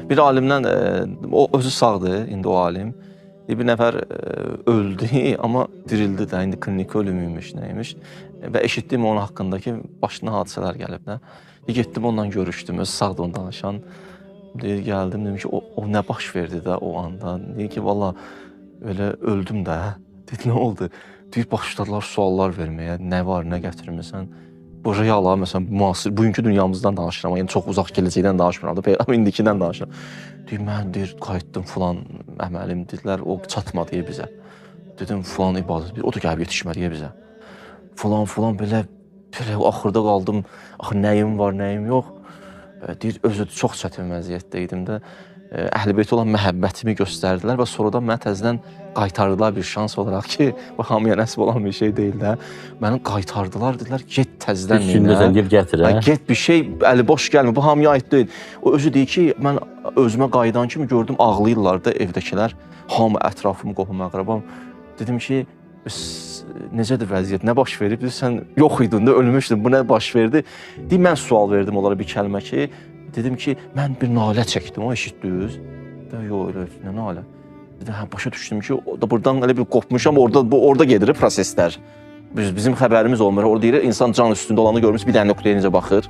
Bir alimdən, o özü sağdır, indi o alim. Bir nəfər öldü, amma dirildi də, indi kliniki ölümüymüş, nəymiş. Və eşitdim onun haqqında ki, başına hadisələr gəlib də. Getdim onunla görüşdüm, özü sağdır onu danışan. Gəldim, dedim ki, o nə baş verdi də o anda. Deyir ki, valla öyle öldüm də. Dedi, nə oldu? Deyir, başladılar suallar verməyə, nə var, nə gətirmirsən. Bu real, məsələn, müasir, bugünkü dünyamızdan danışıram, yəni çox uzaq gələcəkdən danışmıram da, peyğəmbər indikindən danışıram. Deyir, mən qayıtdım filan əməlim, dedilər, o çatmadı bizə. Dedim, filan ibadət, o da gəlib yetişmədi bizə. Filan, belə axırda qaldım, axı nəyim var, nəyim yox. Deyir, özü çox çətin vəziyyətdə idim də. Əhl-i-Beytə olan məhəbbətimi göstərdilər və sonradan mənə təzədən qaytardılar bir şans olaraq ki, bax, hamıya nəsib olan bir şey deyil də. Məni qaytardılar, dedilər, get təzədən neyinə. Üstündəsən, gir gətir, hə? Get bir şey, əli boş gəlmir, bu hamıya aid deyil. O özü deyir ki, mən özümə qayıdan kimi gördüm, ağlayırlar da evdəkilər, hamı ətrafım, qohum, əqrabam. Dedim ki, necədir vəziyyət, nə baş verib? Sən yox idin də, ölmüşdün, bu nə baş verdi? Deyir, mən sual verdim onlara bir kəlmə ki, dedim ki, mən bir nalə çəkdim, o eşitdiniz? Yox, elə nə nalə? Dedim, başa düşdüm ki, buradan elə bir qopmuşam, orada gedir proseslər. Bizim xəbərimiz olmur, orada deyir, insan can üstündə olanı görmüş, bir dənə nöqtəyə necə baxır.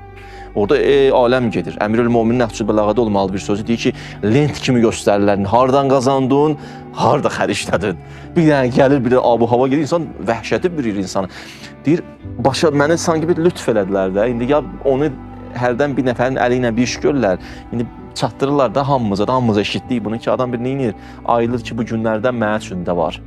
Orada aləm gedir. Əmirül-Möminin Nəfsül Bəlağədə olmalı bir sözü deyir ki, lent kimi göstərirlər, hardan qazandın, harda xərclədin. Bir dənə gəlir, bir abu-hava gedir, insan vəhşəti bilir insanı. Deyir, başa məni sanki bir lütf elədilər də, indi ya onu hərdən bir nəfərin əli ilə bir iş görürlər, indi çatdırırlar da hamımıza eşitdik bunu ki, adam bir neyinir, ayılır ki, bu günlərdən mənə üçün də var.